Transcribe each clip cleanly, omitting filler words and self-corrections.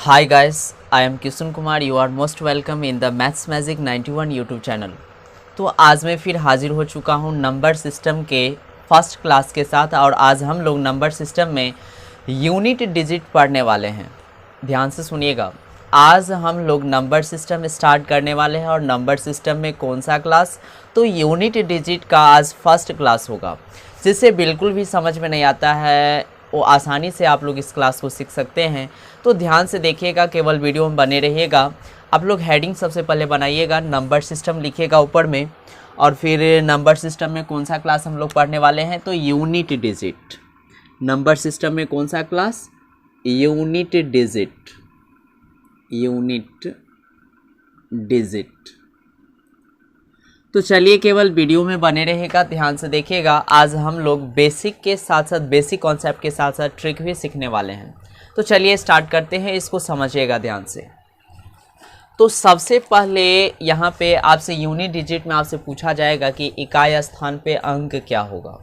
Hi guys, I am Kishan Kumar. You are most welcome in the Maths Magic 91 YouTube channel. तो आज मैं फिर हाजिर हो चुका हूँ नंबर सिस्टम के फर्स्ट क्लास के साथ और आज हम लोग नंबर सिस्टम में यूनिट डिजिट पढ़ने वाले हैं। ध्यान से सुनिएगा, आज हम लोग नंबर सिस्टम स्टार्ट करने वाले हैं और नंबर सिस्टम में कौन सा क्लास, तो यूनिट डिजिट का आज फर्स्ट क्लास होगा। जिसे बिल्कुल भी समझ में नहीं आता है वो आसानी से आप लोग इस क्लास को सीख सकते हैं। तो ध्यान से देखिएगा, केवल वीडियो में बने रहिएगा। आप लोग हेडिंग सबसे पहले बनाइएगा, नंबर सिस्टम लिखिएगा ऊपर में, और फिर नंबर सिस्टम में कौन सा क्लास हम लोग पढ़ने वाले हैं, तो यूनिट डिजिट। नंबर सिस्टम में कौन सा class, unit digit, unit digit. तो चलिए केवल वीडियो में बने रहेगा, ध्यान से देखिएगा। आज हम लोग बेसिक के साथ साथ बेसिक कॉन्सेप्ट के साथ साथ ट्रिक भी सीखने वाले हैं। तो चलिए स्टार्ट करते हैं, इसको समझिएगा ध्यान से। तो सबसे पहले यहाँ पे आपसे यूनिट डिजिट में आपसे पूछा जाएगा कि इकाई स्थान पे अंक क्या होगा।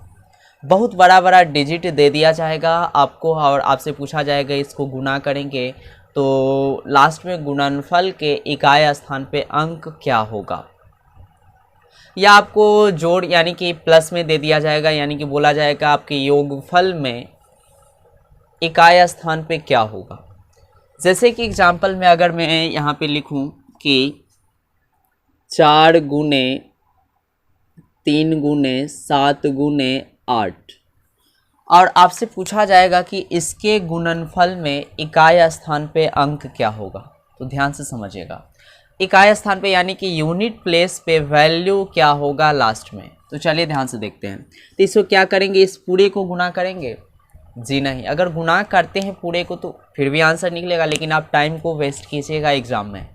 बहुत बड़ा बड़ा डिजिट दे दिया जाएगा आपको और आपसे पूछा जाएगा इसको गुना करेंगे तो लास्ट में गुणनफल के इकाई स्थान पे अंक क्या होगा, या आपको जोड़ यानी कि प्लस में दे दिया जाएगा, यानी कि बोला जाएगा आपके योगफल में इकाई स्थान पे क्या होगा। जैसे कि एग्जाम्पल में अगर मैं यहाँ पे लिखूँ कि 4 गुने 3 गुने 7 गुने 8, और आपसे पूछा जाएगा कि इसके गुणनफल में इकाई स्थान पे अंक क्या होगा। तो ध्यान से समझिएगा, इकाई स्थान पे यानी कि यूनिट प्लेस पे वैल्यू क्या होगा लास्ट में। तो चलिए ध्यान से देखते हैं। तो इसको क्या करेंगे, इस पूरे को गुना करेंगे? जी नहीं, अगर गुना करते हैं पूरे को तो फिर भी आंसर निकलेगा, लेकिन आप टाइम को वेस्ट कीजिएगा एग्जाम में।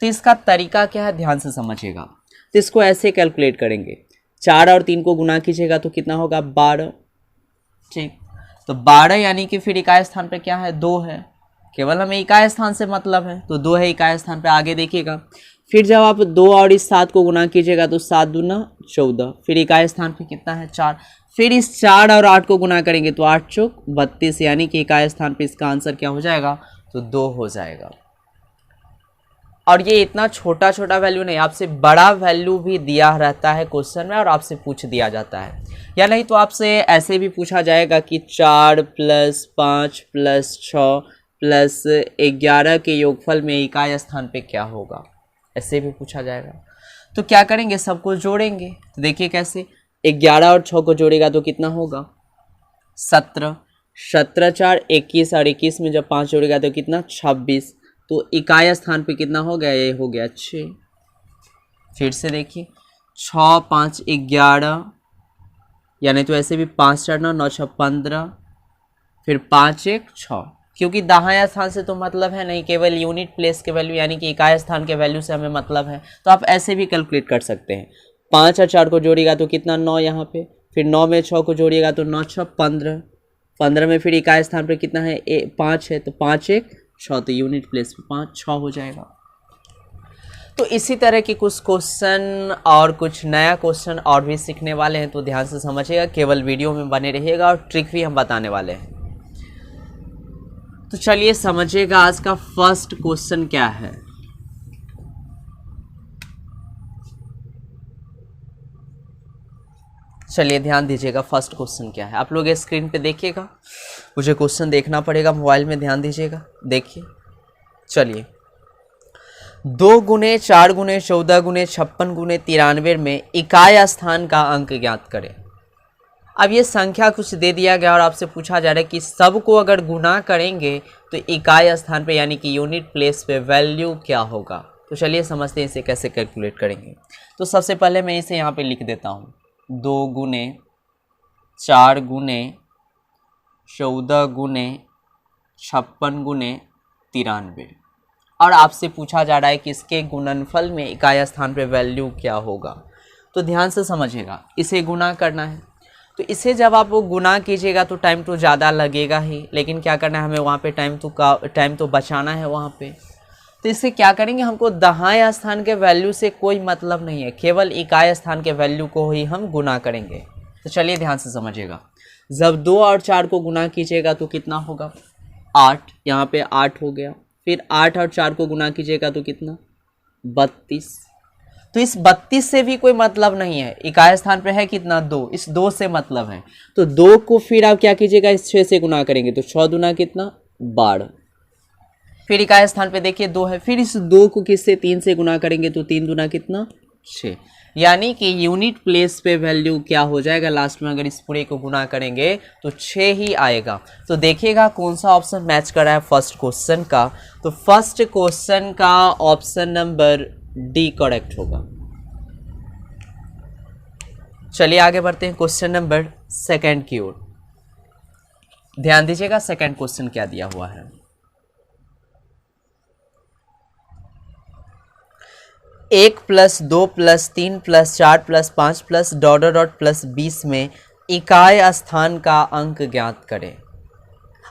तो इसका तरीका क्या है, ध्यान से समझिएगा। तो इसको ऐसे कैलकुलेट करेंगे, 4 और 3 को गुना कीजिएगा तो कितना होगा, 12। ठीक, तो 12 यानी कि फिर इकाई स्थान पे क्या है, 2 है। केवल हमें इकाई स्थान से मतलब है, तो 2 है इकाई स्थान पे। आगे देखिएगा, फिर जब आप 2 और इस 7 को गुना कीजिएगा तो 7 दूना 14, फिर इकाई स्थान पे कितना है, 4। फिर इस 4 और 8 को गुना करेंगे तो 8 चौक 32, यानी कि इकाई स्थान पे इसका आंसर क्या हो जाएगा, तो 2 हो जाएगा। और ये इतना छोटा छोटा वैल्यू नहीं, आपसे बड़ा वैल्यू भी दिया रहता है क्वेश्चन में और आपसे पूछ दिया जाता है। या नहीं तो आपसे ऐसे भी पूछा जाएगा कि 4 + 5 + 6 + 11 के योगफल में इकाई स्थान पे क्या होगा, ऐसे भी पूछा जाएगा। तो क्या करेंगे, सबको जोड़ेंगे। तो देखिए कैसे, 11 और 6 को जोड़ेगा तो कितना होगा, 17। 17 4 21, और 21 में जब 5 जोड़ेगा तो कितना, 26। तो इकाई स्थान पे कितना हो गया, ये हो गया 6। फिर से देखिए, 6 5 11, यानी तो ऐसे भी 5 4 9 9 6 15, फिर 5 1 6, क्योंकि दाहिने स्थान से तो मतलब है नहीं, केवल यूनिट प्लेस के वैल्यू यानी कि इकाई स्थान के वैल्यू से हमें मतलब है। तो आप ऐसे भी कैलकुलेट कर सकते हैं। 5 और 4 को जोड़िएगा तो कितना, 9 यहाँ पे, फिर 9 में 6 को जोड़िएगा तो 9 6 15, 15 में फिर इकाई स्थान पे कितना है, 5 है, तो 5 1 6, तो यूनिट प्लेस पे 5 6 हो जाएगा। तो इसी तरह के कुछ क्वेश्चन और कुछ नया क्वेश्चन और भी सीखने वाले हैं, तो ध्यान से समझिएगा, केवल वीडियो में बने रहिएगा और ट्रिक भी हम बताने वाले हैं। तो चलिए समझिएगा आज का फर्स्ट क्वेश्चन क्या है। चलिए ध्यान दीजिएगा, फर्स्ट क्वेश्चन क्या है। आप लोग स्क्रीन पे देखिएगा, मुझे क्वेश्चन देखना पड़ेगा, मोबाइल में ध्यान दीजिएगा, देखिए। चलिए, 2 गुने 4 गुने 14 गुने 56 गुने 93 में इकाई स्थान का अंक ज्ञात करें। अब ये संख्या कुछ दे दिया गया और आपसे पूछा जा रहा है कि सबको अगर गुना करेंगे तो इकाई स्थान पे यानी कि यूनिट प्लेस पे वैल्यू क्या होगा। तो चलिए समझते हैं इसे कैसे कैलकुलेट करेंगे। तो सबसे पहले मैं इसे यहाँ पे लिख देता हूँ, 2 गुने 4 गुने 14 गुने 56 गुने 93, और आपसे पूछा जा रहा है कि इसके गुणनफल में इकाई स्थान पे वैल्यू क्या होगा। तो ध्यान से समझिएगा, इसे गुना करना है। तो इसे जब आप वो गुना कीजिएगा तो टाइम तो ज़्यादा लगेगा ही, लेकिन क्या करना है हमें, वहाँ पे टाइम तो बचाना है वहाँ पे। तो इससे क्या करेंगे, हमको दाहिने स्थान के वैल्यू से कोई मतलब नहीं है, केवल इकाई स्थान के वैल्यू को ही हम गुना करेंगे। तो चलिए ध्यान से समझिएगा, जब 2 और 4 को गुना कीजिएगा तो कितना होगा, 8, यहाँ पे 8 हो गया। फिर 8 और 4 को गुना कीजिएगा तो कितना 32। तो इस 32 से भी कोई मतलब नहीं है, इकाई स्थान पे है कितना 2, इस 2 से मतलब है। तो 2 को फिर आप क्या कीजिएगा इस 6 से गुना करेंगे तो 6 दूना कितना 12। फिर इकाई स्थान पे देखिए 2 है, फिर इस 2 को किससे 3 से गुना करेंगे तो 3 दूना कितना 6। यानी कि यूनिट प्लेस पे वैल्यू क्या हो जाएगा लास्ट में, अगर इस पूरे को गुना करेंगे तो 6 ही आएगा। तो देखिएगा कौन सा ऑप्शन मैच कर रहा है फर्स्ट क्वेश्चन का। तो फर्स्ट क्वेश्चन का ऑप्शन नंबर डी करेक्ट होगा। चलिए आगे बढ़ते हैं क्वेश्चन नंबर सेकंड की ओर। ध्यान दीजिएगा सेकंड क्वेश्चन क्या दिया हुआ है। 1 + 2 + 3 + 4 + 5 + ... + 20 में इकाई स्थान का अंक ज्ञात करें।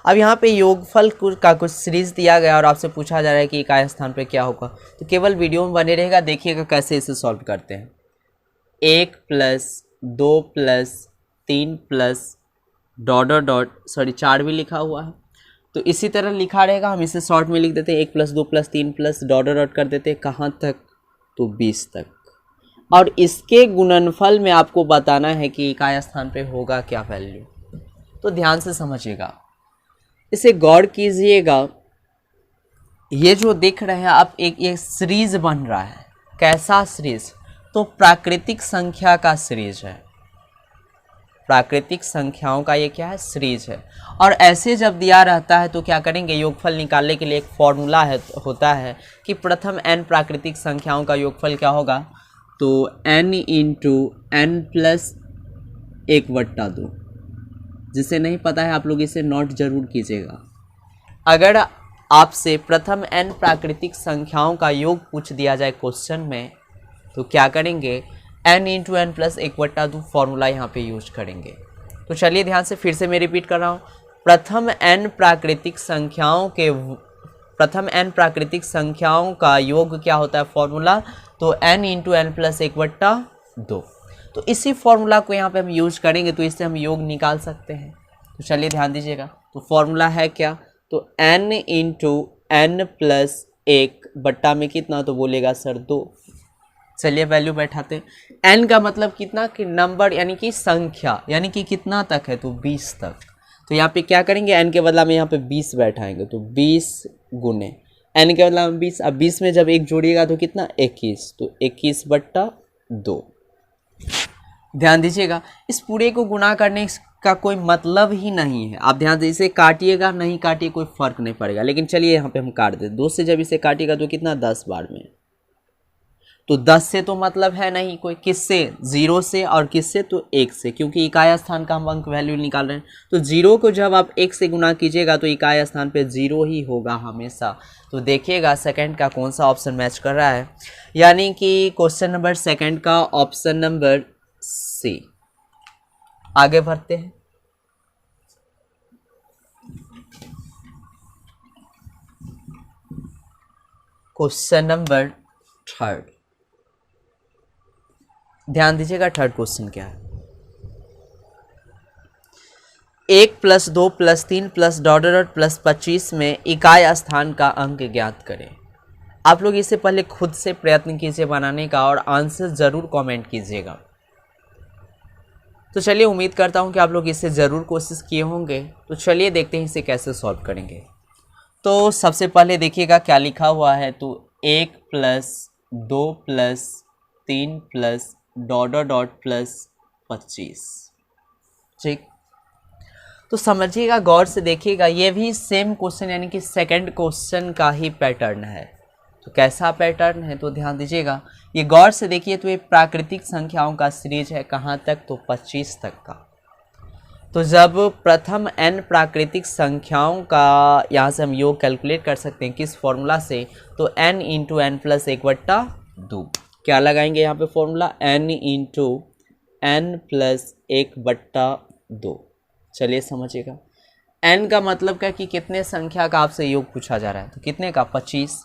अब यहाँ पे योगफल का कुछ सीरीज दिया गया और आपसे पूछा जा रहा है कि इकाई स्थान पे क्या होगा। तो केवल वीडियो में बने रहेगा, देखिएगा कैसे इसे सॉल्व करते हैं। 1 + 2 + 3 + ... सॉरी 4 भी लिखा हुआ है, तो इसी तरह लिखा रहेगा। हम इसे शॉर्ट में लिख देते हैं 1 + 2 + 3 + ... कर देते हैं कहाँ तक तो 20 तक। और इसके गुणनफल में आपको बताना है कि इकाई स्थान पे होगा क्या वैल्यू। तो ध्यान से समझिएगा, इसे गौर कीजिएगा। ये जो देख रहे हैं आप एक सीरीज बन रहा है। कैसा सीरीज? तो प्राकृतिक संख्या का सीरीज है। प्राकृतिक संख्याओं का ये क्या है सीरीज है। और ऐसे जब दिया रहता है तो क्या करेंगे, योगफल निकालने के लिए एक फॉर्मूला होता है कि प्रथम n प्राकृतिक संख्याओं का योगफल क्या होगा तो n × n + 1/2। जिसे नहीं पता है आप लोग इसे नोट जरूर कीजिएगा। अगर आपसे प्रथम n प्राकृतिक संख्याओं का योग पूछ दिया जाए क्वेश्चन में तो क्या करेंगे, n × n + 1/2 फॉर्मूला यहाँ पे यूज करेंगे। तो चलिए ध्यान से फिर से मैं रिपीट कर रहा हूँ। प्रथम n प्राकृतिक संख्याओं का योग क्या होता है फॉर्मूला तो n × n + 1/2। तो इसी फॉर्मूला को यहाँ पे हम यूज करेंगे, तो इससे हम योग निकाल सकते हैं। तो चलिए ध्यान दीजिएगा, तो फॉर्मूला है क्या तो n × n + 1 में कितना तो बोलेगा सर 2। चलिए वैल्यू बैठाते हैं। n का मतलब कितना कि नंबर यानी कि संख्या, यानी कि कितना तक है तो 20 तक। तो यहाँ पे क्या करेंगे, n के बदला में यहाँ पे 20 बैठाएंगे तो 20 × n के बदला में 20। अब 20 में जब 1 जोड़िएगा तो कितना 21, तो 21/2। ध्यान दीजिएगा, इस पूरे को गुना करने का कोई मतलब ही नहीं है। आप ध्यान से इसे काटिएगा नहीं काटिए कोई फर्क नहीं पड़ेगा, लेकिन चलिए यहाँ पे हम काट दें। 2 से जब इसे काटिएगा तो कितना 10 बार में, तो 10 से तो मतलब है नहीं कोई, किससे 0 से, और किससे तो 1 से, क्योंकि इकाई स्थान का हम अंक वैल्यू निकाल रहे हैं। तो 0 को जब आप 1 से गुना कीजिएगा तो इकाई स्थान पे 0 ही होगा हमेशा। तो देखिएगा सेकंड का कौन सा ऑप्शन मैच कर रहा है, यानी कि क्वेश्चन नंबर सेकंड का ऑप्शन नंबर सी। आगे बढ़ते हैं। क्वेश्चन नंबर थर्ड, ध्यान दीजिएगा थर्ड क्वेश्चन क्या है। 1 + 2 + 3 + ... + 25 में इकाई स्थान का अंक ज्ञात करें। आप लोग इसे पहले खुद से प्रयत्न कीजिए बनाने का और आंसर जरूर कमेंट कीजिएगा। तो चलिए उम्मीद करता हूं कि आप लोग इसे ज़रूर कोशिश किए होंगे। तो चलिए देखते हैं इसे कैसे सॉल्व करेंगे। तो सबसे पहले देखिएगा क्या लिखा हुआ है, तो 1 + 2 + 3 + ... + 25। ठीक, तो समझिएगा गौर से देखिएगा, ये भी सेम क्वेश्चन यानी कि सेकंड क्वेश्चन का ही पैटर्न है। तो कैसा पैटर्न है तो ध्यान दीजिएगा, ये गौर से देखिए। तो ये प्राकृतिक संख्याओं का सीरीज है, कहाँ तक तो 25 तक का। तो जब प्रथम n प्राकृतिक संख्याओं का यहाँ से हम योग कैलकुलेट कर सकते हैं किस फॉर्मूला से, तो n × n + 1/2। क्या लगाएंगे यहाँ पे फॉर्मूला, n × n + 1/2। चलिए समझिएगा, n का मतलब क्या कि कितने संख्या का आपसे योग पूछा जा रहा है, तो कितने का 25।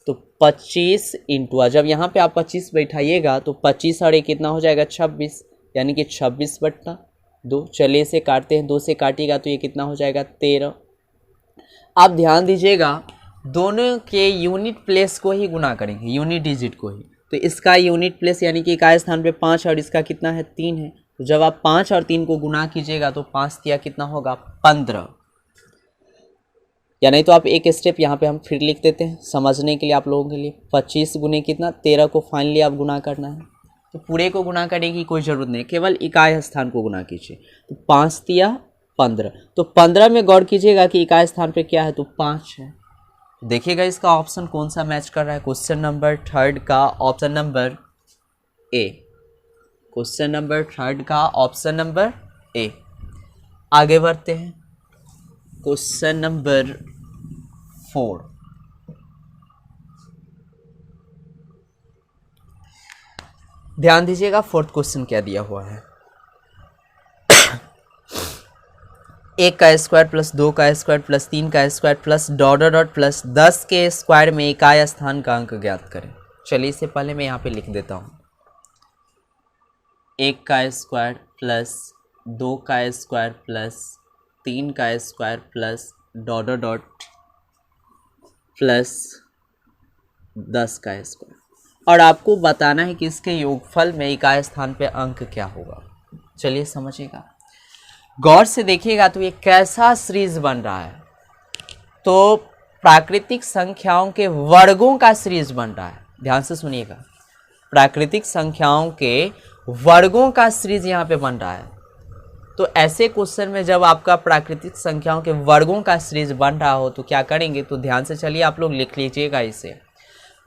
तो 25 इंटू, जब यहाँ पे आप 25 बैठाइएगा तो 25 और 1 कितना हो जाएगा 26, यानी कि 26/2। चलिए इसे काटते हैं, 2 से काटिएगा तो ये कितना हो जाएगा 13। आप ध्यान दीजिएगा, दोनों के यूनिट प्लेस को ही गुना करेंगे, यूनिट डिजिट को ही। तो इसका यूनिट प्लेस यानी कि इकाई स्थान पे 5 और इसका कितना है 3 है। तो जब आप 5 और 3 को गुना कीजिएगा तो 5 तिया कितना होगा 15, या नहीं तो आप एक स्टेप यहाँ पे हम फिर लिख देते हैं समझने के लिए आप लोगों के लिए। 25 गुने कितना 13 को फाइनली आप गुना करना है। तो पूरे को गुना करने की कोई ज़रूरत नहीं, केवल इकाई स्थान को गुना कीजिए। तो 5 तिया 15, तो 15 में गौर कीजिएगा कि इकाई स्थान पे क्या है तो 5 है। देखिएगा इसका ऑप्शन कौन सा मैच कर रहा है। क्वेश्चन नंबर 3 का option number A, question number 3 का ऑप्शन नंबर ए। आगे बढ़ते हैं क्वेश्चन नंबर 4। ध्यान दीजिएगा फोर्थ क्वेश्चन क्या दिया हुआ है। 1 का स्क्वायर प्लस 2 का स्क्वायर प्लस 3 का square plus dot dot plus 10 के स्क्वायर में इकाई स्थान का अंक ज्ञात करें। चलिए इससे पहले मैं यहाँ पे लिख देता हूँ 1 का स्क्वायर प्लस 2 का स्क्वायर प्लस 3 का square plus dot dot plus 10 का स्क्वायर, और आपको बताना है कि इसके योगफल में इकाई स्थान पे अंक क्या होगा। चलिए समझिएगा, गौर से देखिएगा तो ये कैसा सीरीज बन रहा है। तो प्राकृतिक संख्याओं के वर्गों का सीरीज बन रहा है। ध्यान से सुनिएगा, प्राकृतिक संख्याओं के वर्गों का सीरीज यहाँ पे बन रहा है। तो ऐसे क्वेश्चन में जब आपका प्राकृतिक संख्याओं के वर्गों का सीरीज बन रहा हो तो क्या करेंगे, तो ध्यान से चलिए आप लोग लिख लीजिएगा इसे।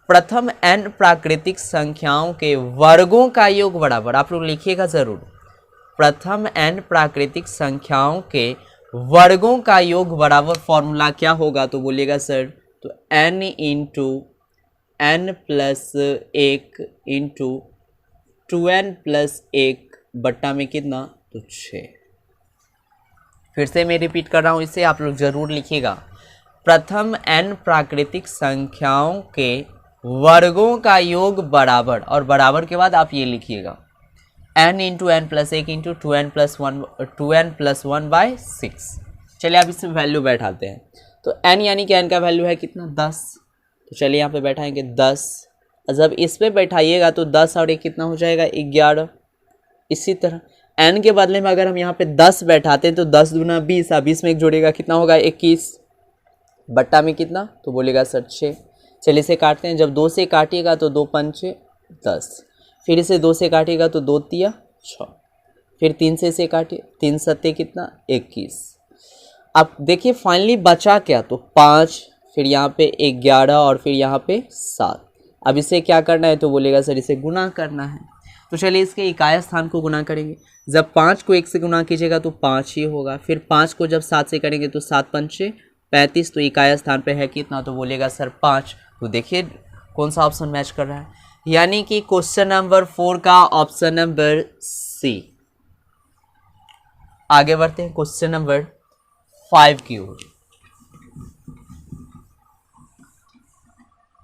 प्रथम n प्राकृतिक संख्याओं के वर्गों का योग बराबर, आप लोग लिखिएगा जरूर, प्रथम n प्राकृतिक संख्याओं के वर्गों का योग बराबर फॉर्मूला क्या होगा, तो बोलिएगा सर तो n into n plus 1 into 2n plus 1 बट्टा में कितना तो 6। फिर से मैं रिपीट कर रहा हूँ, इसे आप लोग जरूर लिखिएगा। प्रथम n प्राकृतिक संख्याओं के वर्गों का योग बराबर, और बराबर के बाद आप ये लिखिएगा n into n plus 1 into 2n plus 1 by 6। चलिए आप इसमें वैल्यू बैठाते हैं। तो n यानी कि n का वैल्यू है कितना 10, तो चलिए यहाँ पे बैठाएंगे 10। जब इस पे बैठाइएगा तो 10 और 1 कितना हो जाएगा 11। इसी तरह n के बदले में अगर हम यहाँ पे 10 बैठाते हैं तो 10 दूना 20, 20 में एक जोड़ेगा कितना होगा 21, बट्टा में कितना तो बोलेगा सर 6। चलिए इसे काटते हैं, जब 2 से काटिएगा तो 2 पंचे 10, फिर इसे 2 से काटिएगा तो 2 तिया 6, फिर 3 से इसे काटिए 3 सत्ते कितना 21। अब देखिए फाइनली बचा क्या तो 5, फिर यहाँ पे 11 और फिर यहाँ पे 7। अब इसे क्या करना है तो बोलेगा सर इसे गुना करना है। तो चलिए इसके इकाई स्थान को गुना करेंगे। जब 5 को 1 से गुना कीजिएगा तो 5 ही होगा, फिर 5 को जब 7 से करेंगे तो 7 पंचे 35, तो इकाई स्थान पे है कितना तो बोलेगा सर 5। तो देखिए कौन सा ऑप्शन मैच कर रहा है, यानी कि क्वेश्चन नंबर 4 का ऑप्शन नंबर सी। आगे बढ़ते हैं क्वेश्चन नंबर 5 की ओर।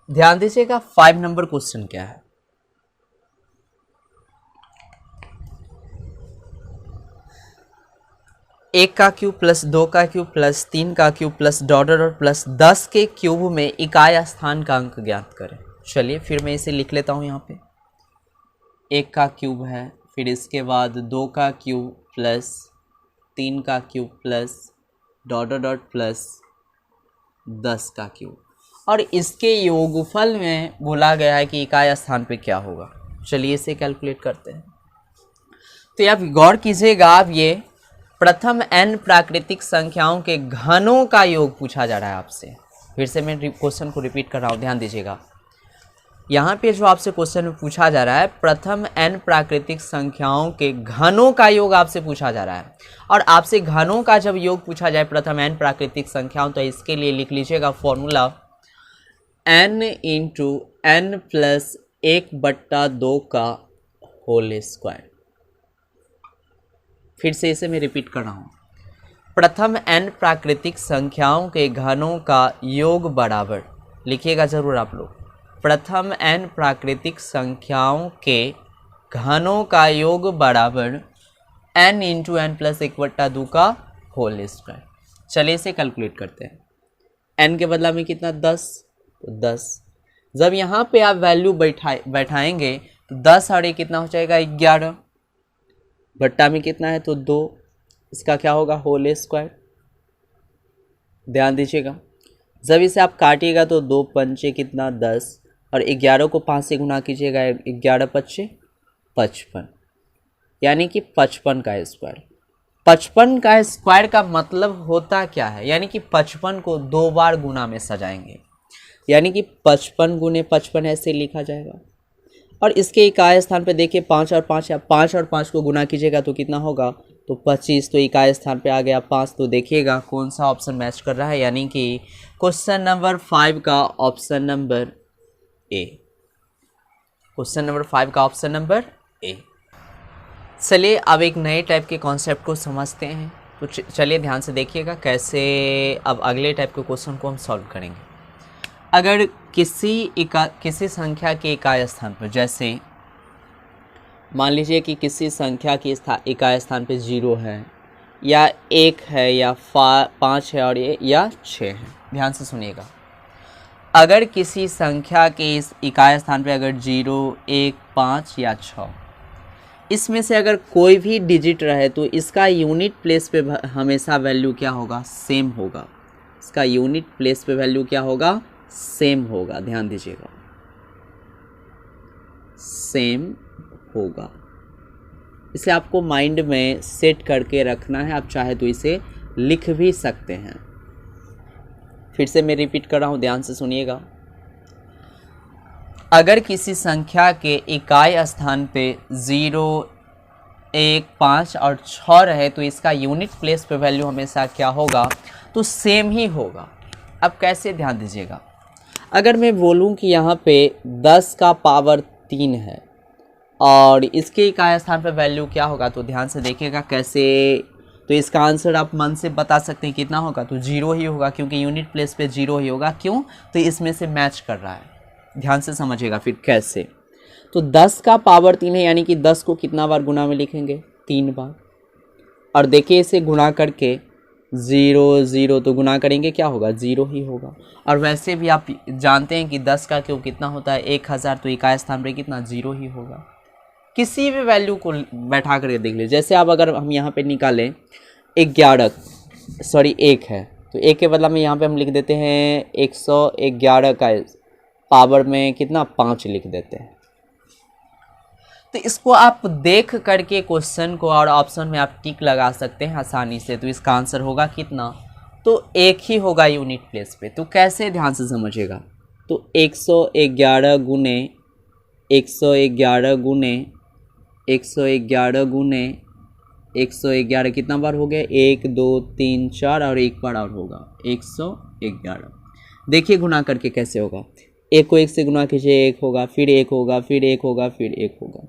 ध्यान दीजिएगा 5 नंबर क्वेश्चन क्या है। एक का क्यूब प्लस 2 का क्यूब प्लस 3 का cube plus dot dot plus 10 के क्यूब में इकाई स्थान का अंक ज्ञात करें। चलिए फिर मैं इसे लिख लेता हूँ यहाँ पे। 1 का क्यूब है, फिर इसके बाद 2 का क्यूब प्लस 3 का cube plus dot dot plus 10 का क्यूब, और इसके योगफल में बोला गया है कि इकाई स्थान पे क्या होगा। चलिए इसे कैलकुलेट करते हैं। तो आप गौर कीजिएगा, आप ये प्रथम n प्राकृतिक संख्याओं के घनों का योग पूछा जा रहा है आपसे। फिर से मैं क्वेश्चन को रिपीट कर रहा हूँ, ध्यान दीजिएगा। यहाँ पे जो आपसे क्वेश्चन में पूछा जा रहा है प्रथम n प्राकृतिक संख्याओं के घनों का योग आपसे पूछा जा रहा है, और आपसे घनों का जब योग पूछा जाए प्रथम n प्राकृतिक संख्याओं, तो इसके लिए लिख लीजिएगा formula n into n plus 1/2 का होल स्क्वायर। फिर से इसे मैं रिपीट कर रहा हूँ। प्रथम n प्राकृतिक संख्याओं के घनों का योग बराबर, लिखिएगा जरूर आप लोग, प्रथम n प्राकृतिक संख्याओं के घनों का योग बराबर n इंटू n प्लस 1/2 का होल स्क्वायर। चलिए इसे कैलकुलेट करते हैं। n के बदला में कितना 10, तो 10। जब यहाँ पे आप वैल्यू बैठाएंगे तो 10 और ये कितना हो जाएगा 11, बट्टा में कितना है तो 2, इसका क्या होगा होल स्क्वायर। ध्यान दीजिएगा, जब इसे आप काटिएगा तो 2 पंचे कितना 10 और 11 को 5 से गुना कीजिएगा, 11 पच्चे 55, यानी कि 55 का स्क्वायर। 55 का स्क्वायर का मतलब होता क्या है, यानी कि 55 को 2 बार गुना में सजाएंगे, यानी कि 55 गुने 55 ऐसे लिखा जाएगा। और इसके इकाई स्थान पे देखिए 5 और 5, या 5 और 5 को गुना कीजिएगा तो कितना होगा तो 25, तो इकाई स्थान पे आ गया 5। तो देखिएगा कौन सा ऑप्शन मैच कर रहा है, यानी कि क्वेश्चन नंबर 5 का option number A. Question number 5 का ऑप्शन नंबर ए। चलिए अब एक नए टाइप के कॉन्सेप्ट को समझते हैं। तो चलिए ध्यान से देखिएगा कैसे अब अगले टाइप के क्वेश्चन को हम सॉल्व करेंगे। अगर किसी संख्या के इकाई स्थान पर, जैसे मान लीजिए कि किसी संख्या की इकाई स्थान पे 0 है या 1 है या 5 है और या 6 है। ध्यान से सुनिएगा, अगर किसी संख्या के इस इकाई स्थान पे अगर 0, 1, 5 या 6 इसमें से अगर कोई भी डिजिट रहे तो इसका यूनिट प्लेस पे हमेशा वैल्यू क्या होगा, सेम होगा। इसका यूनिट प्लेस पे वैल्यू क्या होगा, सेम होगा। ध्यान दीजिएगा, सेम होगा। इसे आपको माइंड में सेट करके रखना है, आप चाहे तो इसे लिख भी सकते हैं। फिर से मैं रिपीट कर रहा हूं, ध्यान से सुनिएगा। अगर किसी संख्या के इकाई स्थान पे 0, 1, 5 और 6 रहे तो इसका यूनिट प्लेस पे वैल्यू हमेशा क्या होगा, तो सेम ही होगा। अब कैसे, ध्यान दीजिएगा। अगर मैं बोलूं कि यहाँ पे 10 का पावर 3 है और इसके इकाई स्थान पे वैल्यू क्या होगा, तो ध्यान से देखिएगा कैसे। तो इसका आंसर आप मन से बता सकते हैं कितना होगा, तो 0 ही होगा, क्योंकि यूनिट प्लेस पे 0 ही होगा। क्यों, तो इसमें से मैच कर रहा है। ध्यान से समझिएगा फिर कैसे। तो 10 का पावर 3 है, यानी कि 10 को कितना बार गुना में लिखेंगे, 3 बार। और देखिए इसे गुना करके 0, 0 तो गुना करेंगे क्या होगा, 0 ही होगा। और वैसे भी आप जानते हैं कि 10 का क्यूब कितना होता है, 1000, तो इकाई स्थान पे कितना 0 ही होगा। किसी भी वैल्यू को बैठा करके देख लीजिए। जैसे अब अगर हम यहाँ पे निकालें 1 है, तो 1 के बदला में यहाँ पे हम लिख देते हैं 111 का पावर में कितना 5 लिख देते हैं। तो इसको आप देख करके क्वेश्चन को और ऑप्शन में आप टिक लगा सकते हैं आसानी से। तो इसका आंसर होगा कितना, तो 1 ही होगा यूनिट प्लेस पे। तो कैसे, ध्यान से समझिएगा। तो 111 गुने 111 गुने 111 गुने 111 कितना बार हो गया, 1, 2, 3, 4 और एक बार और होगा 111। देखिए गुना करके कैसे होगा, 1 को 1 से गुना कीजिए, 1 होगा, फिर 1 होगा, फिर 1 होगा, फिर 1 होगा।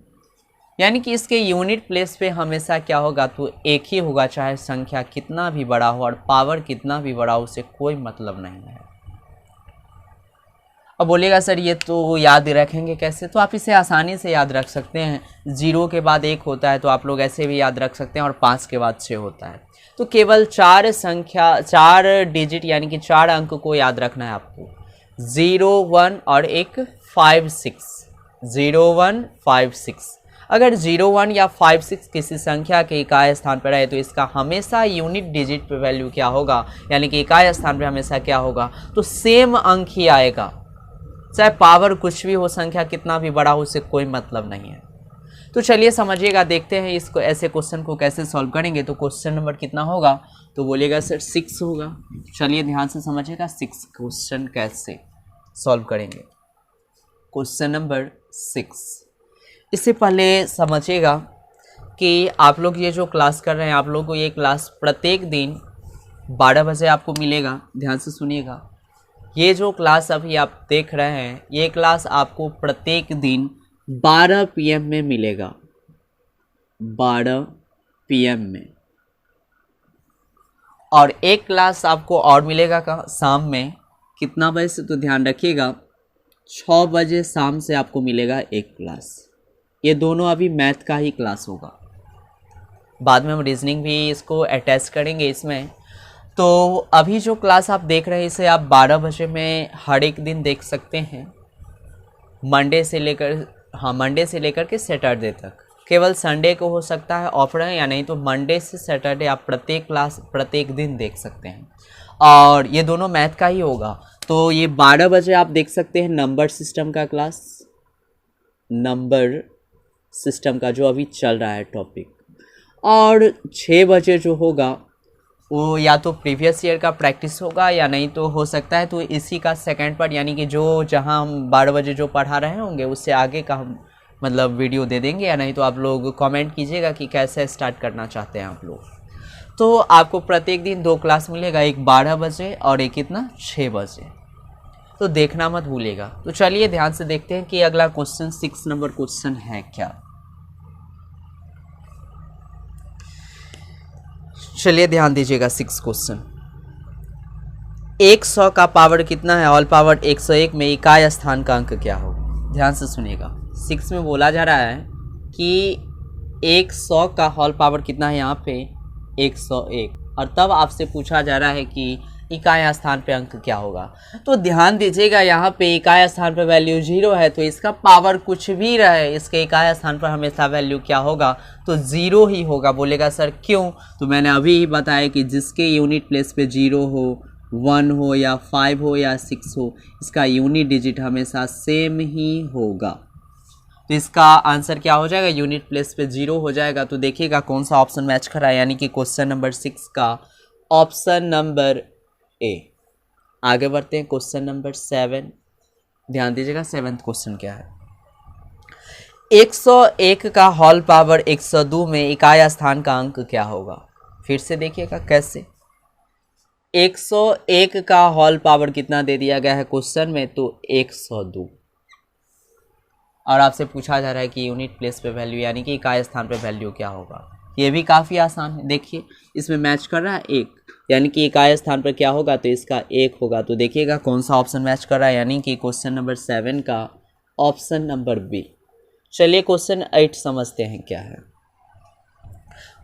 यानी कि इसके यूनिट प्लेस पे हमेशा क्या होगा, तो 1 ही होगा, चाहे संख्या कितना भी बड़ा हो और पावर कितना भी बड़ा हो, उससे कोई मतलब नहीं है। अब बोलिएगा सर ये तो याद रखेंगे कैसे, तो आप इसे आसानी से याद रख सकते हैं। 0 के बाद 1 होता है तो आप लोग ऐसे भी याद रख सकते हैं, और 5 के बाद 6 होता है। तो केवल 4 डिजिट यानी कि 4 अंक को याद रखना है आपको, 0, 1 और एक 5, 6, 0, 1, 5, 6। अगर 0, 1 या 5, 6 किसी संख्या के इकाई स्थान पर रहे तो इसका हमेशा यूनिट डिजिट पे वैल्यू क्या होगा, यानी कि इकाई स्थान पे हमेशा क्या होगा, तो सेम अंक ही आएगा। चाहे पावर कुछ भी हो, संख्या कितना भी बड़ा हो, उससे कोई मतलब नहीं है। तो चलिए समझिएगा, देखते हैं इसको ऐसे क्वेश्चन को कैसे सॉल्व करेंगे। तो क्वेश्चन नंबर कितना होगा, तो बोलिएगा सर 6 होगा। चलिए ध्यान से समझिएगा 6 क्वेश्चन कैसे सॉल्व करेंगे। क्वेश्चन नंबर 6, इससे पहले समझिएगा कि आप लोग ये जो क्लास कर रहे हैं, आप लोग को ये क्लास प्रत्येक दिन 12 बजे आपको मिलेगा। ध्यान से सुनिएगा, ये जो क्लास अभी आप देख रहे हैं, ये क्लास आपको प्रत्येक दिन 12 PM में मिलेगा, 12 PM में। और एक क्लास आपको और मिलेगा शाम में, कितना बजे से, तो ध्यान रखिएगा 6 बजे शाम से आपको मिलेगा एक क्लास। ये दोनों अभी मैथ का ही क्लास होगा, बाद में हम रीजनिंग भी इसको अटैच करेंगे इसमें। तो अभी जो क्लास आप देख रहे हैं इसे आप 12 बजे में हर एक दिन देख सकते हैं, मंडे से लेकर के सैटरडे तक। केवल संडे को हो सकता है ऑफ रहे, या नहीं तो मंडे से सैटरडे आप प्रत्येक क्लास प्रत्येक दिन देख सकते हैं। और ये दोनों मैथ का ही होगा। तो ये 12 बजे आप देख सकते हैं नंबर सिस्टम का क्लास, नंबर सिस्टम का जो अभी चल रहा है टॉपिक। और 6 बजे जो होगा वो या तो प्रीवियस ईयर का प्रैक्टिस होगा, या नहीं तो हो सकता है तो इसी का सेकंड पार्ट, यानी कि जो जहां हम 12 बजे जो पढ़ा रहे होंगे उससे आगे का हम मतलब वीडियो दे देंगे, या नहीं तो आप लोग कमेंट कीजिएगा कि कैसे स्टार्ट करना चाहते हैं आप लोग। तो आपको प्रत्येक दिन 2 क्लास मिलेगा, एक 12 बजे और एक कितना 6 बजे। तो देखना मत भूलिएगा। तो चलिए ध्यान से देखते हैं कि अगला क्वेश्चन 6 नंबर क्वेश्चन है क्या। चलिए ध्यान दीजिएगा 6 क्वेश्चन। 100 का पावर कितना है? ऑल पावर 101 में इकाई स्थान का अंक क्या होगा? ध्यान से सुनिएगा। 6 में बोला जा रहा है कि 100 का होल पावर कितना है, यहाँ पे 101, और तब आपसे पूछा जा रहा है कि इकाई स्थान पे अंक क्या होगा। तो ध्यान दीजिएगा, यहाँ पे इकाई स्थान पे वैल्यू 0 है, तो इसका पावर कुछ भी रहे इसके इकाई स्थान पर हमेशा वैल्यू क्या होगा? तो 0 ही होगा। बोलेगा सर क्यों? तो मैंने अभी ही बताया कि जिसके यूनिट प्लेस पे 0 हो, 1 हो या 5 हो या 6 हो, इसका यूनिट डिजिट हमेशा सेम ही होगा। तो इसका आंसर क्या हो जाएगा? यूनिट प्लेस पे 0 हो जाएगा। तो देखिएगा कौन सा ऑप्शन मैच कर रहा है, यानी कि क्वेश्चन नंबर 6 का ऑप्शन नंबर ए। आगे बढ़ते हैं क्वेश्चन नंबर 7। ध्यान दीजिएगा 7th क्वेश्चन क्या है। 101 का होल पावर 102 में इकाई स्थान का अंक क्या होगा? फिर से देखिएगा कैसे। 101 का होल पावर कितना दे दिया गया है क्वेश्चन में? तो 102, और आपसे पूछा जा रहा है कि यूनिट प्लेस पे वैल्यू यानी कि इकाई स्थान पे वैल्यू क्या होगा। ये भी काफ़ी आसान है। देखिए इसमें मैच कर रहा है 1, यानी कि इकाई स्थान पर क्या होगा? तो इसका 1 होगा। तो देखिएगा कौन सा ऑप्शन मैच कर रहा है, यानी कि क्वेश्चन नंबर 7 का ऑप्शन नंबर बी। चलिए क्वेश्चन 8 समझते हैं क्या है।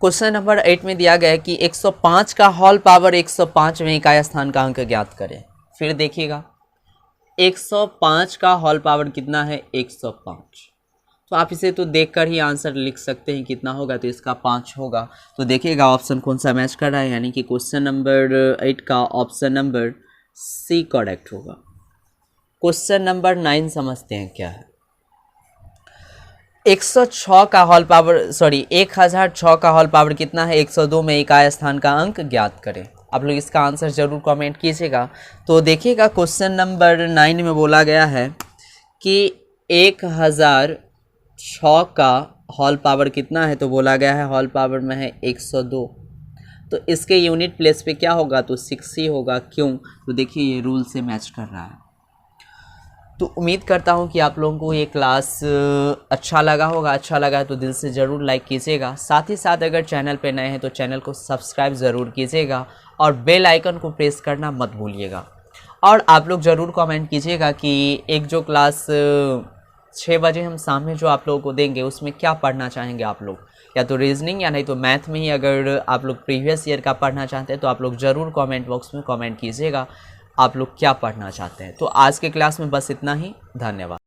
क्वेश्चन नंबर 8 में दिया गया है कि 105 का होल पावर 105 में इकाई स्थान का अंक ज्ञात करें। फिर देखिएगा 105 का होल पावर कितना है? 105। तो आप इसे तो देखकर ही आंसर लिख सकते हैं कितना होगा, तो इसका 5 होगा। तो देखिएगा ऑप्शन कौन सा मैच कर रहा है, यानी कि क्वेश्चन नंबर 8 का ऑप्शन नंबर सी करेक्ट होगा। क्वेश्चन नंबर 9 समझते हैं क्या है। 1006 का होल पावर कितना है? 102 में इकाई स्थान का अंक ज्ञात करें। आप लोग इसका आंसर जरूर कमेंट कीजिएगा। तो देखिएगा क्वेश्चन नंबर 9 में बोला गया है कि 1006 का होल पावर कितना है? तो बोला गया है होल पावर में है 102, तो इसके यूनिट प्लेस पे क्या होगा? तो 6 ही होगा। क्यों? तो देखिए ये रूल से मैच कर रहा है। तो उम्मीद करता हूँ कि आप लोगों को ये क्लास अच्छा लगा होगा। अच्छा लगा है तो दिल से ज़रूर लाइक कीजिएगा। साथ ही साथ अगर चैनल पे नए हैं तो चैनल को सब्सक्राइब ज़रूर कीजिएगा और बेल आइकन को प्रेस करना मत भूलिएगा। और आप लोग ज़रूर कमेंट कीजिएगा कि एक जो क्लास 6 बजे हम शाम में जो आप लोगों को देंगे उसमें क्या पढ़ना चाहेंगे आप लोग, या तो रीजनिंग या नहीं तो मैथ में ही अगर आप लोग प्रीवियस ईयर का पढ़ना चाहते हैं तो आप लोग ज़रूर कमेंट बॉक्स में कमेंट कीजिएगा आप लोग क्या पढ़ना चाहते हैं। तो आज के क्लास में बस इतना ही। धन्यवाद।